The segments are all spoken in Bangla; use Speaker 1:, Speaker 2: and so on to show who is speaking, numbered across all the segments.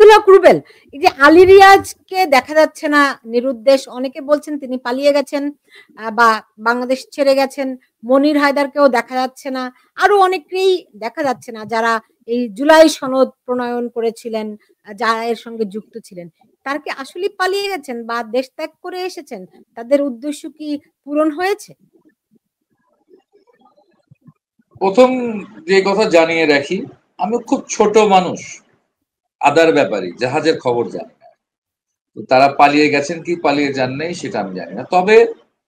Speaker 1: শহীদুল হক রুবেল, এই যে আলী রিয়াজকে দেখা যাচ্ছে না, নিরুদ্দেশ, অনেকে বলছেন তিনি পালিয়ে গেছেন বা বাংলাদেশ ছেড়ে গেছেন। মনির হায়দারকেও দেখা যাচ্ছে না, আরো অনেকেই দেখা যাচ্ছে না যারা এই জুলাই সনদ প্রণয়ন করেছিলেন, যারা এর সঙ্গে যুক্ত ছিলেন। তারা কি আসলে পালিয়ে গেছেন বা দেশ ত্যাগ করে এসেছেন? তাদের উদ্দেশ্য কি পূরণ হয়েছে?
Speaker 2: প্রথম যে কথা জানিয়ে রাখি, আমি খুব ছোট মানুষ, আদার ব্যাপারী, জাহাজের খবর জানি না। তো তারা পালিয়ে গেছেন কি পালিয়ে যান নাই সেটা আমি জানি না। তবে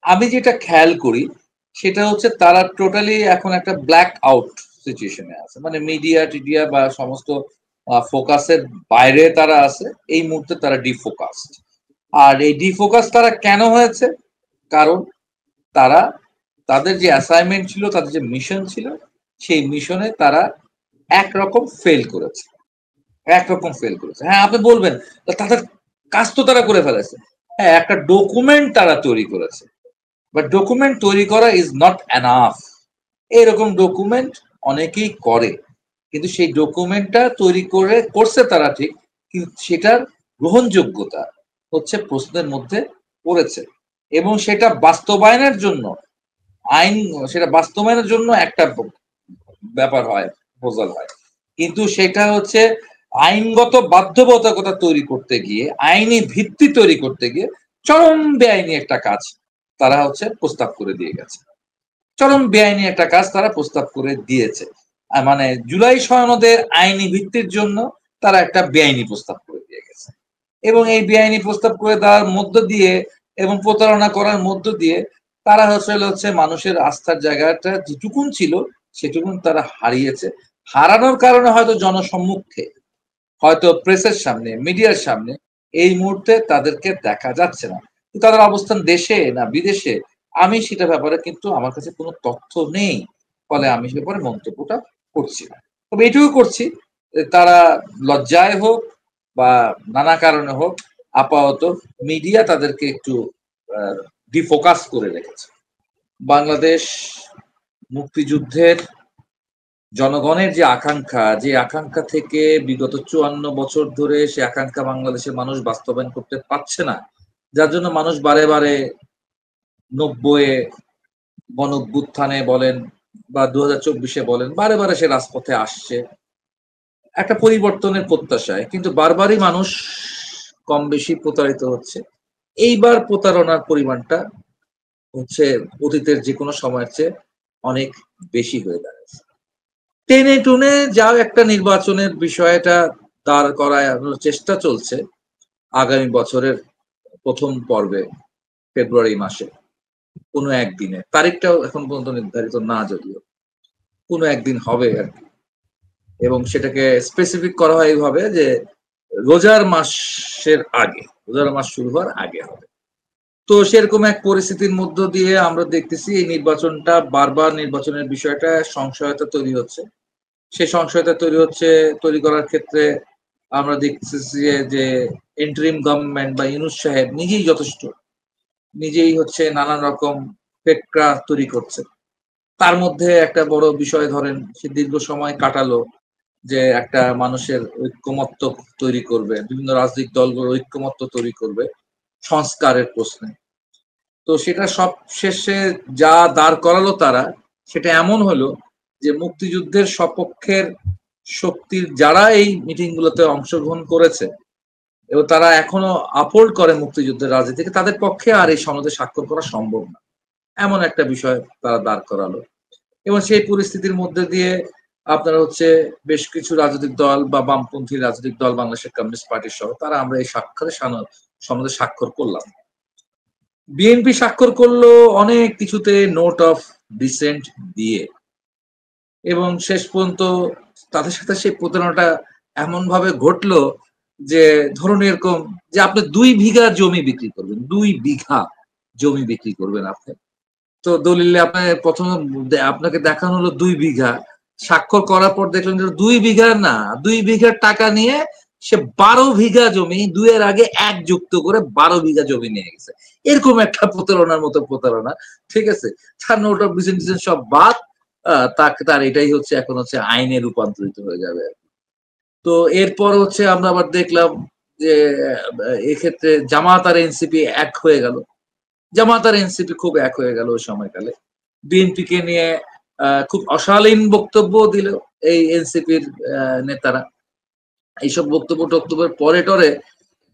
Speaker 2: আমি যেটা খেয়াল করি সেটা হচ্ছে তারা টোটালি এখন একটা ব্ল্যাক আউট সিচুয়েশনে আছে, মানে মিডিয়া টিডিয়া বা সমস্ত ফোকাসের বাইরে তারা আছে। এই মুহূর্তে তারা ডিফোকাসড। আর এই ডিফোকাস তারা কেন হয়েছে? কারণ তারা তাদের যে অ্যাসাইনমেন্ট ছিল, তাদের যে মিশন ছিল, সেই মিশনে তারা একরকম ফেল করেছে। হ্যাঁ, আপনি বলবেন তাদের কাজ তো তারা করে ফেলেছে। হ্যাঁ, একটা ডকুমেন্ট তারা তৈরি করেছে, বাট ডকুমেন্ট তৈরি করা ইজ নট এনাফ। এইরকম ডকুমেন্ট অনেকেই করে, কিন্তু সেই ডকুমেন্টটা তৈরি করছে তারা ঠিক, কিন্তু সেটার গ্রহণযোগ্যতা হচ্ছে প্রশ্নের মধ্যে পড়েছে। এবং সেটা বাস্তবায়নের জন্য আইন, সেটা বাস্তবায়নের জন্য একটা ব্যাপার হয়, প্রপোজাল হয়, কিন্তু সেটা হচ্ছে আইনগত বাধ্যবাধকতা তৈরি করতে গিয়ে, আইনি ভিত্তি তৈরি করতে গিয়ে চরম বেআইনি একটা কাজ তারা হচ্ছে প্রস্তাব করে দিয়ে গেছে। চরম বেআইনি একটা কাজ তারা প্রস্তাব করে দিয়েছে। মানে জুলাই সনদের আইনি ভিত্তির জন্য তারা একটা বেআইনি প্রস্তাব করে দিয়ে গেছে। এবং এই বেআইনি প্রস্তাব করে দেওয়ার মধ্য দিয়ে এবং প্রতারণা করার মধ্য দিয়ে তারা হচ্ছে মানুষের আস্থার জায়গাটা যেটুকুন ছিল সেটুকুন তারা হারিয়েছে। হারানোর কারণে হয়তো জনসম্মুখে, হয়তো প্রেসের সামনে, মিডিয়ার সামনে এই মুহূর্তে তাদেরকে দেখা যাচ্ছে না। তাদের অবস্থান দেশে না বিদেশে আমি সেটা ব্যাপারে কিন্তু আমার কাছে কোনো তথ্য নেই, ফলে আমি সে ব্যাপারে মন্তব্যটা করছি না। তবে এটুকু করছি, তারা লজ্জায় হোক বা নানা কারণে হোক, আপাতত মিডিয়া তাদেরকে একটু ডিফোকাস করে রেখেছে। বাংলাদেশ মুক্তিযুদ্ধের জনগণের যে আকাঙ্ক্ষা থেকে বিগত ৫৪ বছর ধরে সে আকাঙ্ক্ষা বাংলাদেশের মানুষ বাস্তবায়ন করতে পারছে না, যার জন্য মানুষ বারে বারে ৯০-এ গণঅভ্যুত্থানে বলেন বা ২০২৪-এ বলেন, বারে বারে সে রাজপথে আসছে একটা পরিবর্তনের প্রত্যাশায়, কিন্তু বারবারই মানুষ কম বেশি প্রতারিত হচ্ছে। এইবার প্রতারণার পরিমাণটা হচ্ছে অতীতের যে কোনো সময়ের চেয়ে অনেক বেশি হয়ে দাঁড়াচ্ছে। টেনে টুনে যাও একটা নির্বাচনের বিষয়টা দাঁড় করানোর চেষ্টা চলছে আগামী বছরের প্রথম পর্বে, ফেব্রুয়ারি মাসে কোনো একদিনে, তারিখটাও এখন পর্যন্ত নির্ধারিত না, যদিও কোনো একদিন হবে আর কি। এবং সেটাকে স্পেসিফিক করা হয় এইভাবে যে রোজার মাসের আগে, রোজার মাস শুরু হওয়ার আগে হবে। তো সেরকম এক পরিস্থিতির মধ্য দিয়ে আমরা দেখতেছি এই নির্বাচনটা বারবার, নির্বাচনের বিষয়টা সংশয়তা তৈরি হচ্ছে। সেই সংশয়তা তৈরি করার ক্ষেত্রে আমরা দেখতেছি যে ইন্টারিম গভর্নমেন্ট বা ইউনূস সাহেব নিজেই যথেষ্ট, নিজেই হচ্ছে নানান রকম ফেকরা তৈরি করছে। তার মধ্যে একটা বড় বিষয় ধরেন, সে দীর্ঘ সময় কাটালো যে একটা মানুষের ঐক্যমত্য তৈরি করবে, বিভিন্ন রাজনৈতিক দলগুলোর ঐক্যমত্য তৈরি করবে সংস্কারের প্রশ্নে। তো সেটা সব শেষে যা দাঁড় করালো তারা, সেটা এমন হলো যে মুক্তিযুদ্ধের সপক্ষের শক্তির যারা এই মিটিং গুলোতে অংশগ্রহণ করেছে এবং তারা এখনো আপোল্ড করে মুক্তিযুদ্ধের রাজনীতিকে, তাদের পক্ষে আর এই সনদে স্বাক্ষর করা সম্ভব না, এমন একটা বিষয় তারা দাঁড় করালো। এবং সেই পরিস্থিতির মধ্যে দিয়ে আপনারা হচ্ছে বেশ কিছু রাজনৈতিক দল বা বামপন্থী রাজনৈতিক দল, বাংলাদেশের কমিউনিস্ট পার্টি সহ, তারা আমরা এই সনদে স্বাক্ষর করলাম। বিএনপি স্বাক্ষর করলো অনেক কিছুতে নোট অফ ডিসেন্ট দিয়ে, এবং শেষ পর্যন্ত তাদের সাথে সেই প্রতারণাটা এমন ভাবে ঘটলো যে ধরুন এরকম যে আপনি ২ বিঘা জমি বিক্রি করবেন, ২ বিঘা জমি বিক্রি করবেন আপনি। তো দলিলে আপনার প্রথমে আপনাকে দেখানো হলো ২ বিঘা, স্বাক্ষর করার পর দেখলেন যে ২ বিঘা না, ২ বিঘার টাকা নিয়ে সে ১২ বিঘা জমি ২ এর আগে ১ যুক্ত করে ১২ বিঘা জমি নিয়ে গেছে। এরকম একটা প্রতারণার মতো প্রতারণা, ঠিক আছে? তার নোট অফ ডিসেন্ট সব বাদ, তার এটাই হচ্ছে এখন হচ্ছে আইনে রূপান্তরিত হয়ে যাবে। তো এরপর হচ্ছে আমরা আবার দেখলাম যে এক্ষেত্রে জামাত আর এনসিপি এক হয়ে গেল। জামাত আর এনসিপি খুব এক হয়ে গেল ওই সময়কালে। বিএনপিকে নিয়ে খুব অশালীন বক্তব্য দিল এই এনসিপির নেতারা। এইসব বক্তব্যের পরে টরে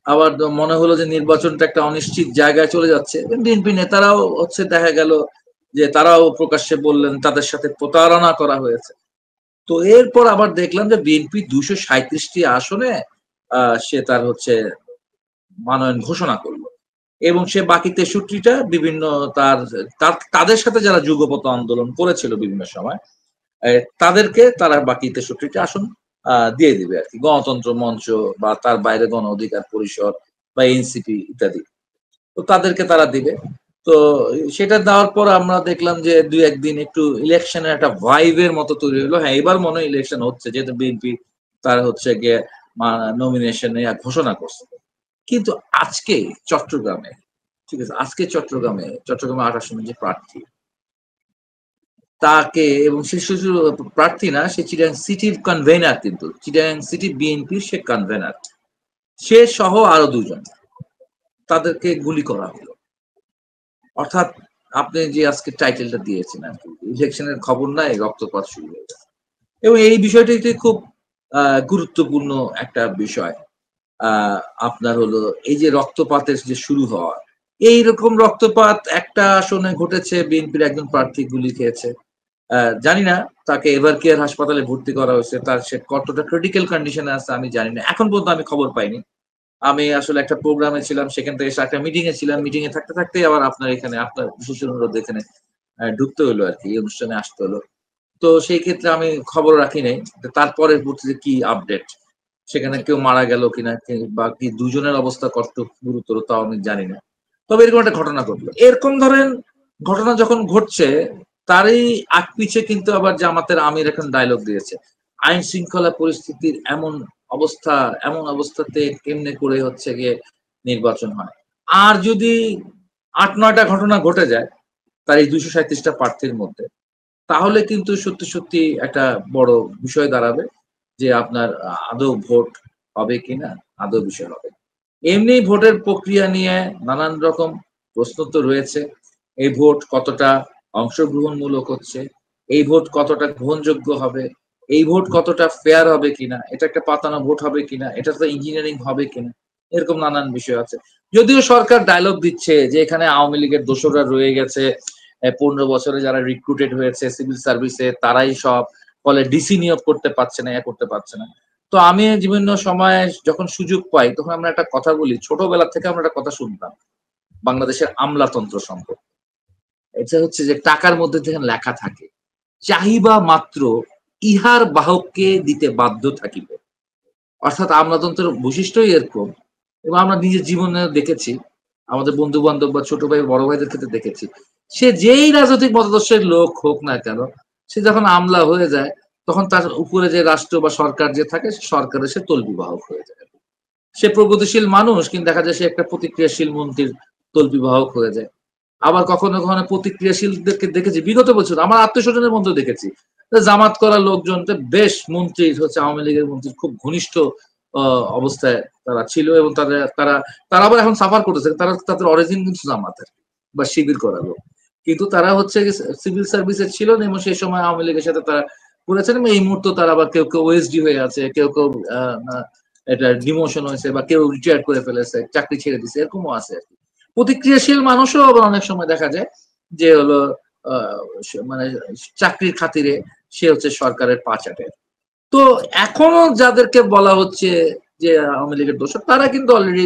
Speaker 2: আবার মনে হলো যে নির্বাচনটা একটা অনিশ্চিত জায়গায় চলে যাচ্ছে। বিএনপি নেতারাও হচ্ছে দেখা গেল যে তারাও প্রকাশ্যে বললেন তাদের সাথে প্রতারণা করা হয়েছে। তো এরপর আবার দেখলাম যে বিএনপি 237টি আসনে সে তার হচ্ছে মনোনয়ন ঘোষণা করলো এবং সে বাকি 63টা বিভিন্ন তাদের সাথে যারা যুগপৎ আন্দোলন করেছিল বিভিন্ন সময় তাদেরকে তারা বাকি 63টা আসন দিয়ে দিবে আর কি, গণতন্ত্র মঞ্চ বা তার বাইরে গণ অধিকার পরিষদ বা এনসিপি ইত্যাদি, তো তাদেরকে তারা দিবে। তো সেটা দেওয়ার পর আমরা দেখলাম যে দুই একদিন একটু ইলেকশনের একটা ভাইবের মতো তৈরি হলো। হ্যাঁ, এবার মনে হয় ইলেকশন হচ্ছে, যেহেতু বিএনপি তার হচ্ছে গিয়ে নমিনেশন ঘোষণা করছে। কিন্তু আজকে চট্টগ্রামে, ঠিক আছে, আজকে চট্টগ্রামে 28 জন যে প্রার্থী, তাকে এবং সে শুধু প্রার্থী না, সে চিটাগাং সিটির কনভেনার, কিন্তু চিটাগাং সিটি বিএনপির সে কনভেনার, সে সহ আরো 2 জন, তাদেরকে গুলি করা হলো। অর্থাৎ আপনি যে আজকে টাইটেলটা দিয়েছেন আর কি, ইলেকশনের খবর নাই, রক্তপাত শুরু হয়ে গেছে। এবং এই বিষয়টি খুব গুরুত্বপূর্ণ একটা বিষয়। আপনার হলো এই যে রক্তপাতের যে শুরু হওয়া, এইরকম রক্তপাত একটা আসনে ঘটেছে, বিএনপির একজন প্রার্থী গুলি খেয়েছে। জানি না তাকে এভার কেয়ার হাসপাতালে ভর্তি করা হয়েছে, তার সে কতটা ক্রিটিক্যাল কন্ডিশনে আছে আমি জানি না, এখন পর্যন্ত আমি খবর পাইনি। আমি আসলে একটা প্রোগ্রামে ছিলাম, সেখান থেকে একটা মিটিং এ ছিলাম, মিটিং এ থাকতে থাকতেই আবার আপনার এখানে আপনার বিশেষ অনুরোধ এখানে ঢুকতে হলো আর কি, এই অনুষ্ঠানে আসতে হলো। তো সেই ক্ষেত্রে আমি খবর রাখি নাই তারপরে কি আপডেট, সেখানে কেউ মারা গেল কিনা বা কি 2 জনের অবস্থা কষ্ট গুরুতর তাও আমি জানি না। তবে এরকম একটা ঘটনা ঘটলো। এরকম ধরেন ঘটনা যখন ঘটছে, তারই আগ পিছে কিন্তু আবার জামাতের আমির এখন ডায়লগ দিয়েছে, আইন শৃঙ্খলা পরিস্থিতির এমন অবস্থাতে কেমনে করে হচ্ছে গিয়ে নির্বাচন হয়। আর যদি 8-9টা ঘটনা ঘটে যায় তার এই 237টা প্রার্থীর মধ্যে, তাহলে কিন্তু সত্যি সত্যি একটা বড় বিষয় দাঁড়াবে যে আপনার আদৌ ভোট হবে কিনা, আদৌ বিষয় হবে। এমনি ভোটের প্রক্রিয়া নিয়ে নানান রকম প্রশ্ন তো রয়েছে। এই ভোট কতটা অংশগ্রহণমূলক হচ্ছে, এই ভোট কতটা গ্রহণযোগ্য হবে, এই ভোট কতটা ফেয়ার হবে কিনা, এটা একটা পাতানো ভোট হবে কিনা, এটা তো ইঞ্জিনিয়ারিং হবে কিনা, এরকম নানান বিষয় আছে। যদিও সরকার ডায়লগ দিচ্ছে যে এখানে আওয়ামী লীগের দোসররা রয়ে গেছে, 15 বছরে যারা রিক্রুটেড হয়েছে সিভিল সার্ভিসে তারাই সব, ফলে ডিসি নিয়োগ করতে পারছে না, করতে পারছে না। তো আমি বিভিন্ন সময়ে যখন সুযোগ পাই তখন আমরা একটা কথা বলি, ছোটবেলা থেকে আমরা একটা কথা শুনতাম বাংলাদেশের আমলাতন্ত্র সম্পর্কে। এটা হচ্ছে যে টাকার মধ্যে যেখানে লেখা থাকে, চাহিবা মাত্র ইহার বাহককে দিতে বাধ্য থাকিবে। অর্থাৎ আমলাতন্ত্রের বৈশিষ্ট্যই এরকম, এবং আমরা নিজের জীবনে দেখেছি, আমাদের বন্ধু বান্ধব বা ছোট ভাই বড় ভাইদের ক্ষেত্রে দেখেছি, সে যেই রাজনৈতিক মতাদর্শের লোক হোক না কেন, সে যখন আমলা হয়ে যায় তখন তার উপরে যে রাষ্ট্র বা সরকার যে থাকে, সরকারের সে তলবিবাহক হয়ে যায়। সে প্রগতিশীল মানুষ, কিন্তু দেখা যায় সে একটা প্রতিক্রিয়াশীল মন্ত্রীর তলবিবাহক হয়ে যায়। আবার কখনো কখনো প্রতিক্রিয়াশীলদেরকে দেখেছি বিগত বছর, আমার আত্মীয় স্বজনের মধ্যে দেখেছি জামাত করা লোকজন বেশ মন্ত্রী হচ্ছে, আওয়ামী লীগের মন্ত্রীর খুব ঘনিষ্ঠ অবস্থায় তারা ছিল, এবং তারা তারা আবার এখন সাফার করতেছে, তাদের অরিজিন কিন্তু জামাতের বা শিবির করা লোক, কিন্তু তারা হচ্ছে সিভিল সার্ভিসে ছিল না, এবং সেই সময় আওয়ামী লীগের সাথে তারা করেছেন, এবং এই মুহূর্তে তারা আবার কেউ কেউ ওএসডি হয়ে আছে, কেউ কেউ এটা ডিমোশন হয়েছে, বা কেউ রিটায়ার করে ফেলেছে, চাকরি ছেড়ে দিছে, এরকমও আছে আর কি। প্রতিক্রিয়াশীল মানুষও আবার অনেক সময় দেখা যায় যে হলো মানে চাকরির খাতিরে সে হচ্ছে সরকারের পা চাটে। তো এখনো যাদেরকে বলা হচ্ছে যে আওয়ামী লীগের দোষর, তারা কিন্তু অলরেডি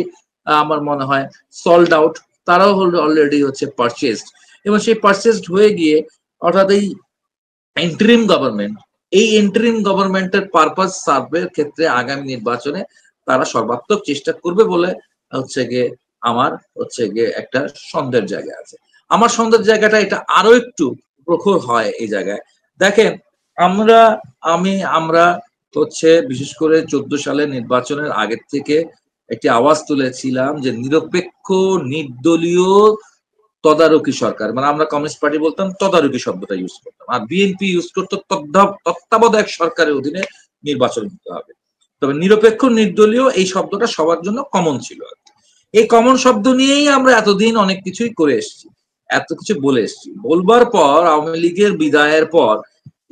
Speaker 2: আমার মনে হয় সল্ড আউট, তারাও অলরেডি হচ্ছে পারচেজড, এবং সেই পারচেজড হয়ে গিয়ে, অর্থাৎ এই ইন্টারিম গভর্নমেন্ট, এই ইন্টারিম গভর্নমেন্টের পারপাস সার্ভের ক্ষেত্রে আগামী নির্বাচনে তারা সর্বাত্মক চেষ্টা করবে বলে হচ্ছে গিয়ে আমার হচ্ছে গিয়ে একটা সন্দেহের জায়গা আছে। আমার সন্দেহের জায়গাটা এটা আরো একটু প্রখর হয় এই জায়গায়। দেখেন, আমরা হচ্ছে বিশেষ করে 14 সালে নির্বাচনের আগের থেকে একটি আওয়াজ তুলেছিলাম যে নিরপেক্ষ নির্দলীয় তদারকি সরকার, মানে আমরা কমিউনিস্ট পার্টি বলতাম তদারকি শব্দটা ইউজ করতাম, আর বিএনপি ইউজ করতো তত্ত্বাবধায়ক সরকারের অধীনে নির্বাচন হতে হবে। তবে নিরপেক্ষ নির্দলীয় এই শব্দটা সবার জন্য কমন ছিল। এই কমন শব্দ নিয়েই আমরা এতদিন অনেক কিছুই করে এসেছি, এত কিছু বলে এসেছি। বলবার পর আওয়ামী লীগের বিদায়ের পর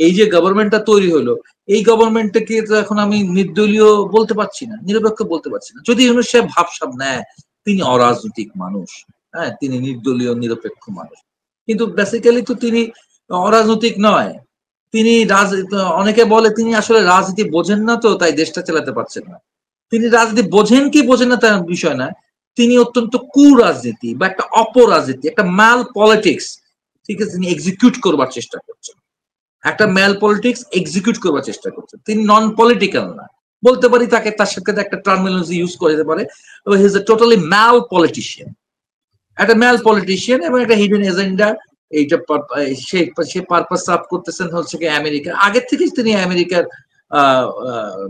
Speaker 2: এই যে গভর্নমেন্টটা তৈরি হলো, এই গভর্নমেন্টটাকে তো এখন আমি নির্দলীয় বলতে পারছি না, নিরপেক্ষ বলতে পারছি না। যদি ইউনূস সাহেব ভাবসাব নেয় তিনি অরাজনৈতিক মানুষ, হ্যাঁ তিনি নির্দলীয় নিরপেক্ষ মানুষ, কিন্তু বেসিক্যালি তো তিনি অরাজনৈতিক নয়। তিনি অনেকে বলে তিনি আসলে রাজনীতি বোঝেন না, তো তাই দেশটা চালাতে পারছেন না। তিনি রাজনীতি বোঝেন কি বোঝেন না তার বিষয় না, তিনি অত্যন্ত কুরাজনীতি বা একটা অপরাজনীতি, একটা ম্যাল পলিটিক্স, ঠিক আছে, তিনি এক্সিকিউট করবার চেষ্টা করছেন, একটা ম্যাল পলিটিক্স এক্সিকিউট করবার চেষ্টা করছেন। তিনি নন পলিটিক্যাল না, বলতে পারি তাকে, তার সাথে একটা টার্মিনোলজি ইউজ করতে পারে, he is a totally mal politician, একটা ম্যাল পলিটিশিয়ান এবং একটা হিডেন এজেন্ডা। এইটা সে পারপাস সার্ভ করতেছেন হচ্ছে কি আমেরিকা, আগের থেকেই তিনি আমেরিকার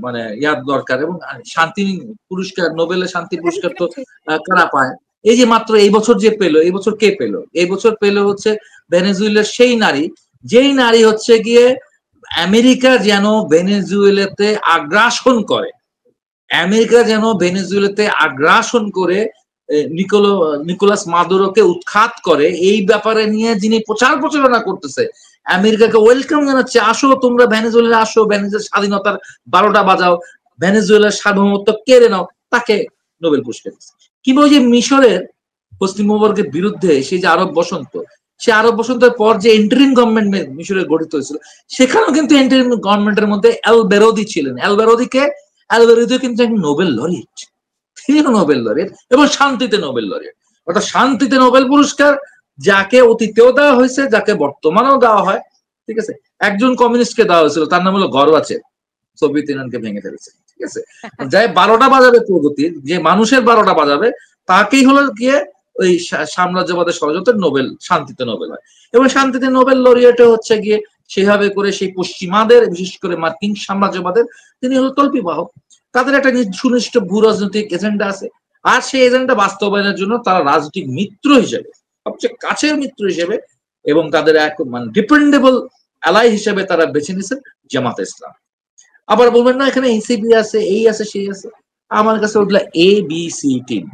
Speaker 2: মানে ইয়ার দরকার। এবং শান্তি পুরস্কার, নোবেলের শান্তি পুরস্কার তো কারা পায়? এই যে মাত্র এই বছর যে পেলো, এই বছর কে পেলো? এই বছর পেলো হচ্ছে ভেনেজুয়েলার সেই নারী, যেই নারী হচ্ছে গিয়ে আমেরিকা যেন ভেনেজুয়েলাতে আগ্রাসন করে, আমেরিকা যেন ভেনেজুয়েলাতে আগ্রাসন করে নিকোলাস মাদুরোকে উৎখাত করে, এই ব্যাপারে নিয়ে যিনি প্রচার প্রচারণা করতেছে, আমেরিকাকে ওয়েলকাম জানাচ্ছে, আসো তোমরা ভেনেজুয়েলা আসো, ভেনেজুয়েলার স্বাধীনতার 12টা বাজাও, ভেনেজুয়েলার সার্বভৌমত্ব কেড়ে নাও, তাকে নোবেল পুরস্কার দিচ্ছে। কিংবা ওই যে মিশরের হোসনি মুবারকের বিরুদ্ধে সেই যে আরব বসন্ত, সে আরব বসন্তের পর যে ইন্টারিম গভর্নমেন্ট মিশরে গঠিত হয়েছিল, সেখানেও কিন্তু ইন্টারিম গভর্নমেন্টের মধ্যে এল বেরোদি ছিলেন। এল বেরোদিও কিন্তু একজন নোবেল লরিয়েট, তিনিও নোবেল লরিয়েট এবং শান্তিতে নোবেল লরিয়েট। অর্থাৎ শান্তিতে নোবেল পুরস্কার যাকে অতীতেও দেওয়া হয়েছে, যাকে বর্তমানেও দেওয়া হয়, ঠিক আছে। একজন কমিউনিস্টকে দেওয়া হয়েছিল, তার নাম হলো গর্বাচেভ, সোভিয়েত ইউনিয়নকে ভেঙে ফেলেছে, ঠিক আছে। যাই 12টা বাজাবে প্রগতির, যে মানুষের 12টা বাজাবে, তাকেই হলো গিয়ে ওই সাম্রাজ্যবাদের ষড়যন্ত্রের নোবেল, শান্তিতে নোবেল হয়। এবং শান্তিতে নোবেল লরিয়েটে হচ্ছে গিয়ে সেভাবে করে সেই পশ্চিমাদের, বিশেষ করে মার্কিন সাম্রাজ্যবাদের তিনি হলো তল্পিবাহক। তাদের একটা সুনির্দিষ্ট ভূ রাজনৈতিক এজেন্ডা আছে, আর সেই এজেন্ডা বাস্তবায়নের জন্য তারা রাজনৈতিক মিত্র হিসেবে, সবচেয়ে কাছের মিত্র হিসেবে এবং তাদের এক মানে ডিপেন্ডেবল অ্যালাই হিসেবে তারা বেছে নিয়েছেন জামাতে ইসলাম। আবার বলবেন না এখানে এনসিপি আছে, এই আছে, সেই আছে, আমার কাছে ওগুলা এ বি সি টিম।